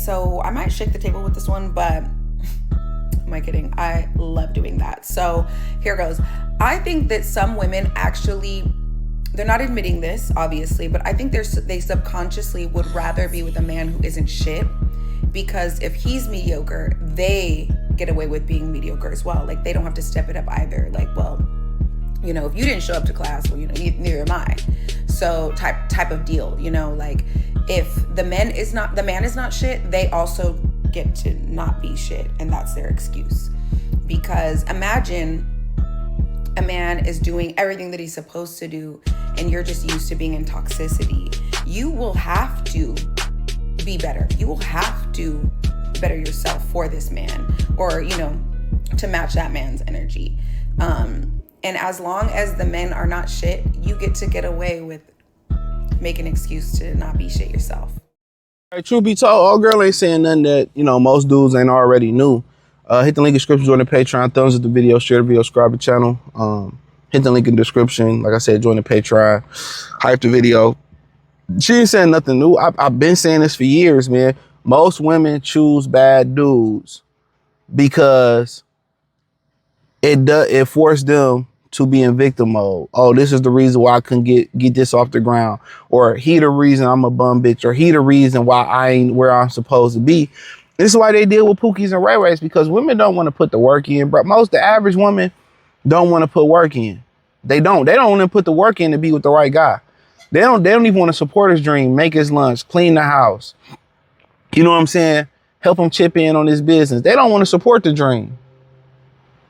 So I might shake the table with this one, but am I kidding? I love doing that. So here goes. I think that some women actually, they're not admitting this, obviously, but I think they subconsciously would rather be with a man who isn't shit, because if he's mediocre, they get away with being mediocre as well. Like, they don't have to step it up either. Like, well, you know, if you didn't show up to class, well, you know, neither am I. So type of deal, you know, like if the man is not shit, they also get to not be shit, and that's their excuse. Because imagine a man is doing everything that he's supposed to do, and you're just used to being in toxicity. You will have to be better. You will have to better yourself for this man, or, you know, to match that man's energy. And as long as the men are not shit, you get away with making an excuse to not be shit yourself. Hey, truth be told, old girl ain't saying nothing that, you know, most dudes ain't already knew. Hit the link in the description, join the Patreon, thumbs up the video, share the video, subscribe to the channel. Hit the link in the description. Like I said, join the Patreon, hype the video. She ain't saying nothing new. I've been saying this for years, man. Most women choose bad dudes because it forced them to be in victim mode. Oh, this is the reason why I couldn't get this off the ground. Or he the reason I'm a bum bitch. Or he the reason why I ain't where I'm supposed to be. This is why they deal with Pookies and Ray Rays, because women don't want to put the work in. But the average woman don't want to put work in. They don't want to put the work in to be with the right guy. They don't even want to support his dream, make his lunch, clean the house. You know what I'm saying? Help him chip in on his business. They don't want to support the dream.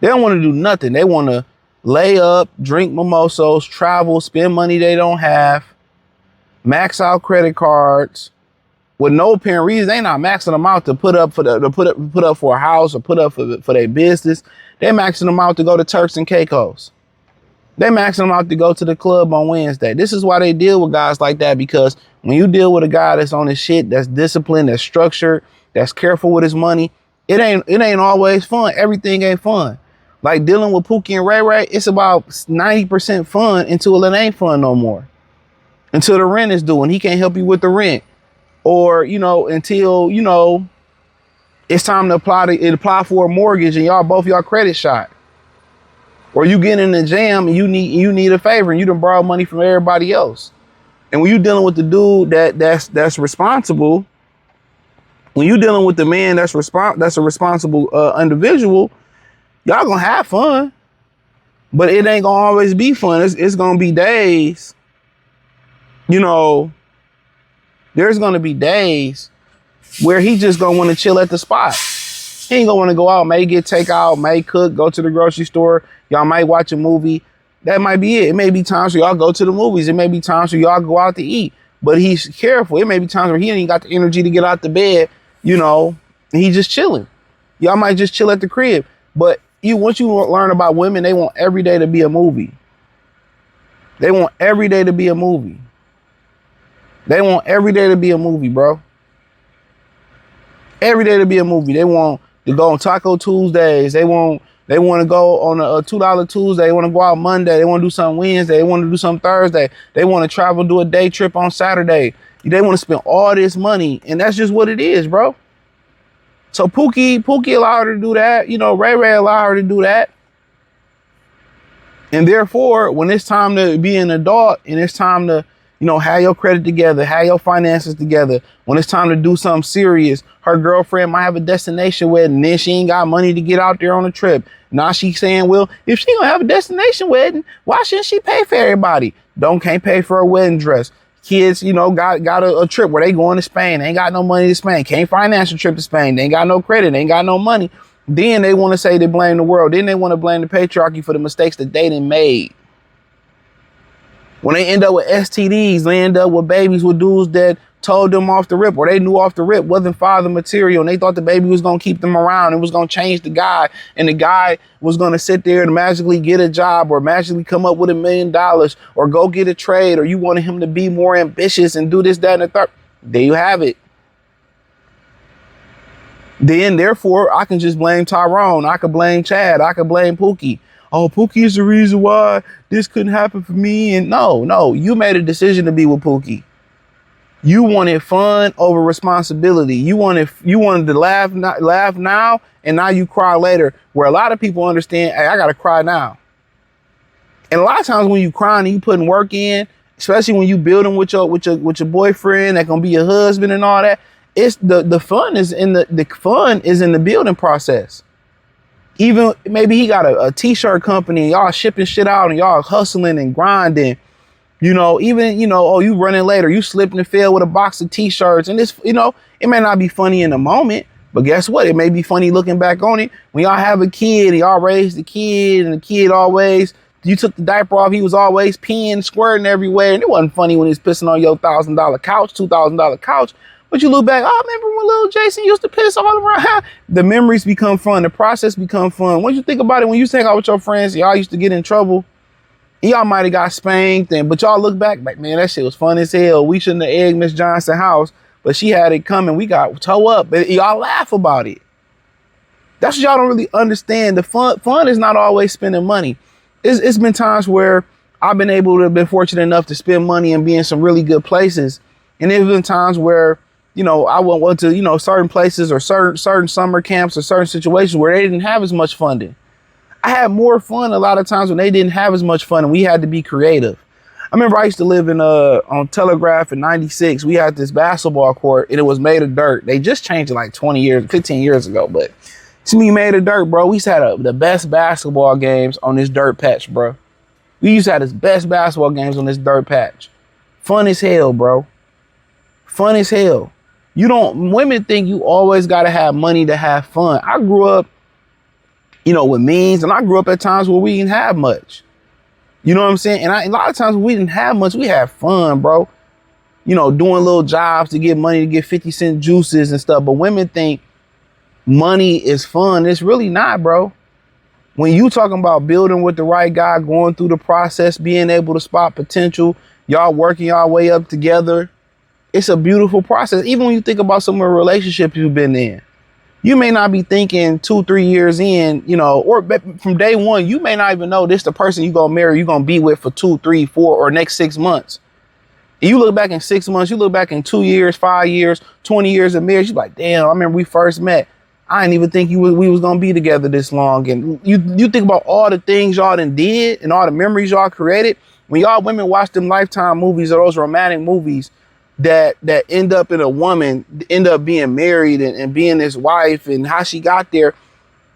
They don't want to do nothing. They want to lay up, drink mimosas, travel, spend money they don't have, max out credit cards with no apparent reason. They not maxing them out to put up for a house or put up for their business. They maxing them out to go to Turks and Caicos. They maxing them out to go to the club on Wednesday. This is why they deal with guys like that, because when you deal with a guy that's on his shit, that's disciplined, that's structured, that's careful with his money, it ain't always fun. Everything ain't fun. Like dealing with Pookie and Ray Ray, it's about 90% fun until it ain't fun no more. Until the rent is due and he can't help you with the rent. Or, you know, until, you know, it's time to apply for a mortgage and both y'all credit shot. Or you get in the jam and you need a favor and you done borrow money from everybody else. And when you dealing with the dude that's responsible, when you dealing with the man that's a responsible individual, y'all gonna have fun, but it ain't gonna always be fun. It's gonna be days, you know, there's gonna be days where he just gonna wanna chill at the spot. He ain't gonna wanna go out, may get takeout, may cook, go to the grocery store. Y'all might watch a movie. That might be it. It may be times where y'all go to the movies. It may be times where y'all go out to eat, but he's careful. It may be times where he ain't got the energy to get out the bed, you know, and he just chilling. Y'all might just chill at the crib, but once you learn about women, they want every day to be a movie. They want every day to be a movie. They want every day to be a movie, bro. Every day to be a movie. They want to go on Taco Tuesdays. They want to go on a $2 Tuesday. They want to go out Monday. They want to do something Wednesday. They want to do something Thursday. They want to travel, do a day trip on Saturday. They want to spend all this money, and that's just what it is, bro. So Pookie allowed her to do that. You know, Ray Ray allowed her to do that. And therefore, when it's time to be an adult and it's time to, you know, have your credit together, have your finances together, when it's time to do something serious, her girlfriend might have a destination wedding, and then she ain't got money to get out there on a trip. Now she's saying, well, if she gonna have a destination wedding, why shouldn't she pay for everybody? Can't pay for a wedding dress. Kids, you know, got a trip where they going to Spain. They ain't got no money to Spain. Can't finance a trip to Spain. They ain't got no credit. They ain't got no money. Then they want to say they blame the world. Then they want to blame the patriarchy for the mistakes that they done made. When they end up with STDs, they end up with babies with dudes that told them off the rip, or they knew off the rip wasn't father material, and they thought the baby was going to keep them around and was going to change the guy, and the guy was going to sit there and magically get a job or magically come up with $1 million or go get a trade, or you wanted him to be more ambitious and do this, that, and the third. There you have it. Then, therefore, I can just blame Tyrone. I could blame Chad. I could blame Pookie. Oh, Pookie is the reason why this couldn't happen for me. And no, you made a decision to be with Pookie. You wanted fun over responsibility. You wanted to laugh now, and now you cry later. Where a lot of people understand, hey, I gotta cry now. And a lot of times when you crying and you putting work in, especially when you building with your boyfriend that gonna be your husband and all that, it's the fun is in the building process. Even maybe he got a t-shirt company and y'all shipping shit out and y'all hustling and grinding. You know, even, you know, oh, you running later, you slipped and fell with a box of t-shirts. And this, you know, it may not be funny in the moment, but guess what? It may be funny looking back on it. When y'all have a kid, y'all raised the kid, and the kid always, you took the diaper off, he was always peeing, squirting everywhere. And it wasn't funny when he was pissing on your $1,000 couch, $2,000 couch. But you look back, oh, remember when little Jason used to piss all around? The memories become fun. The process become fun. Once you think about it, when you hang out with your friends, y'all used to get in trouble. Y'all might have got spanked, but y'all look back, like, man, that shit was fun as hell. We shouldn't have egged Miss Johnson's house, but she had it coming. We got toe up, but y'all laugh about it. That's what y'all don't really understand. The fun is not always spending money. It's been times where I've been fortunate enough to spend money and be in some really good places. And there's been times where, you know, I went to, you know, certain places or certain summer camps or certain situations where they didn't have as much funding. I had more fun a lot of times when they didn't have as much fun and we had to be creative. I remember I used to live in on Telegraph in 96. We had this basketball court and it was made of dirt. They just changed it like 15 years ago, but to me, made of dirt, bro. We used to have the best basketball games on this dirt patch, bro. We used to have the best basketball games on this dirt patch. Fun as hell, bro. Fun as hell. Women think you always got to have money to have fun. I grew up, you know, with means, and I grew up at times where we didn't have much. You know what I'm saying? And a lot of times when we didn't have much, we had fun, bro. You know, doing little jobs to get money to get 50-cent juices and stuff. But women think money is fun. It's really not, bro. When you talking about building with the right guy, going through the process, being able to spot potential, y'all working y'all way up together, it's a beautiful process. Even when you think about some of the relationships you've been in. You may not be thinking 2-3 years in, you know, or from day one, you may not even know this the person you gonna marry, you gonna be with for 2, 3, 4, or next 6 months. And you look back in 6 months, you look back in 2 years, 5 years, 20 years of marriage, you're like, damn, I remember we first met. I didn't even think we was gonna be together this long. And you think about all the things y'all done did and all the memories y'all created. When y'all women watch them Lifetime movies or those romantic movies, that end up in a woman, end up being married and being his wife and how she got there.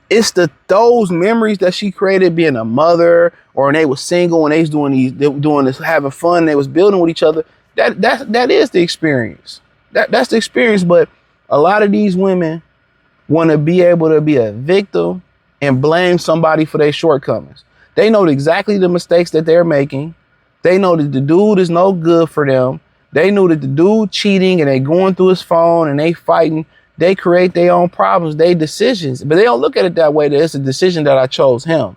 It's those memories that she created being a mother, or when they was single and they was doing this, having fun, they was building with each other. That is the experience. That's the experience. But a lot of these women want to be able to be a victim and blame somebody for their shortcomings. They know exactly the mistakes that they're making. They know that the dude is no good for them. They knew that the dude cheating and they going through his phone and they fighting. They create their own problems, their decisions. But they don't look at it that way, that it's a decision that I chose him.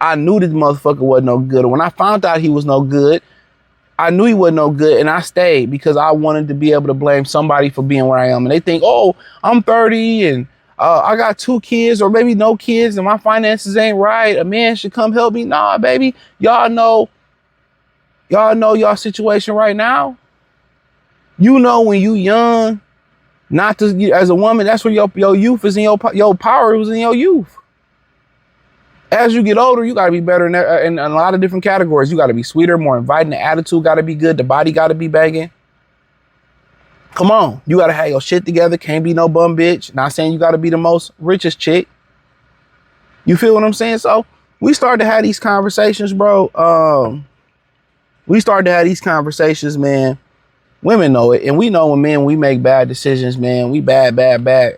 I knew this motherfucker wasn't no good. When I found out he was no good, I knew he wasn't no good, and I stayed because I wanted to be able to blame somebody for being where I am. And they think, oh, I'm 30 and I got 2 kids or maybe no kids and my finances ain't right. A man should come help me. Nah, baby. Y'all know y'all situation right now. You know when you young, not to, as a woman, that's where your youth is in your power was in your youth. As you get older, you got to be better in a lot of different categories. You got to be sweeter, more inviting. The attitude got to be good. The body got to be banging. Come on. You got to have your shit together. Can't be no bum bitch. Not saying you got to be the most richest chick. You feel what I'm saying? So we started to have these conversations, bro. We started to have these conversations, man. Women know it. And we know when men, we make bad decisions, man. We bad.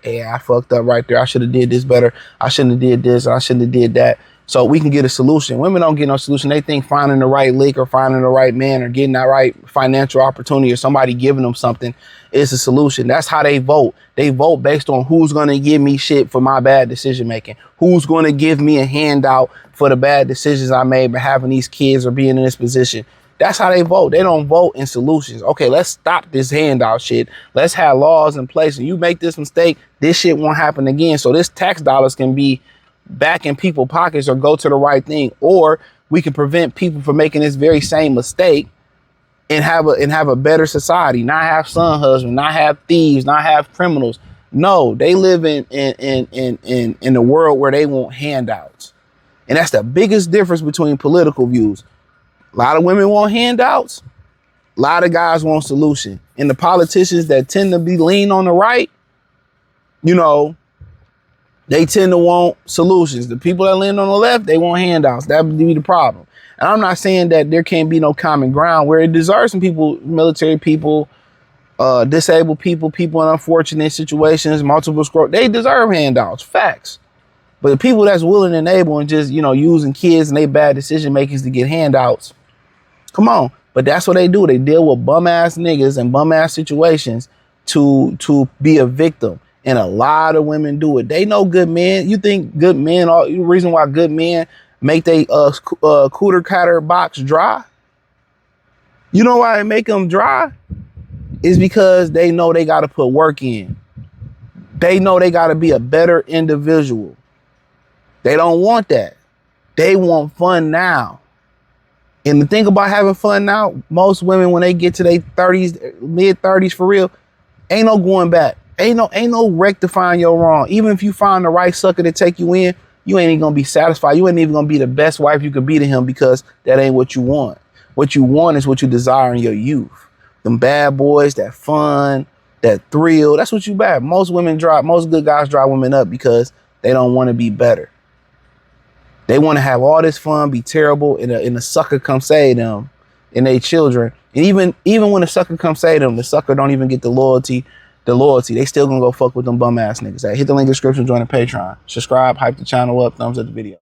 Hey, I fucked up right there. I should have did this better. I shouldn't have did this. I shouldn't have did that. So we can get a solution. Women don't get no solution. They think finding the right lick or finding the right man or getting that right financial opportunity or somebody giving them something is a solution. That's how they vote. They vote based on who's going to give me shit for my bad decision making. Who's going to give me a handout for the bad decisions I made by having these kids or being in this position. That's how they vote. They don't vote in solutions. Okay, let's stop this handout shit. Let's have laws in place. And you make this mistake, this shit won't happen again. So this tax dollars can be back in people's pockets or go to the right thing. Or we can prevent people from making this very same mistake and have a better society, not have son husbands, not have thieves, not have criminals. No, they live in the world where they want handouts. And that's the biggest difference between political views. A lot of women want handouts. A lot of guys want solution. And the politicians that tend to be lean on the right, you know, they tend to want solutions. The people that lean on the left, they want handouts. That would be the problem. And I'm not saying that there can't be no common ground where it deserves some people, military people, disabled people, people in unfortunate situations, multiple sclerosis, they deserve handouts, facts. But the people that's willing and able and just, you know, using kids and they bad decision makers to get handouts, come on. But that's what they do. They deal with bum ass niggas and bum ass situations to be a victim. And a lot of women do it. They know good men. You think good men, the reason why good men make they cooter cutter box dry? You know why they make them dry? Is because they know they got to put work in. They know they got to be a better individual. They don't want that. They want fun now. And the thing about having fun now, most women, when they get to their 30s, mid 30s for real, ain't no going back. Ain't no rectifying your wrong. Even if you find the right sucker to take you in, you ain't even gonna be satisfied. You ain't even gonna be the best wife you could be to him because that ain't what you want. What you want is what you desire in your youth. Them bad boys, that fun, that thrill. That's what you bad. Most good guys drive women up because they don't want to be better. They want to have all this fun, be terrible, and a sucker come save them and their children. And even when the sucker come save them, the sucker don't even get the loyalty. They still gonna go fuck with them bum ass niggas. Hit the link in the description, join the Patreon. Subscribe, hype the channel up, thumbs up the video.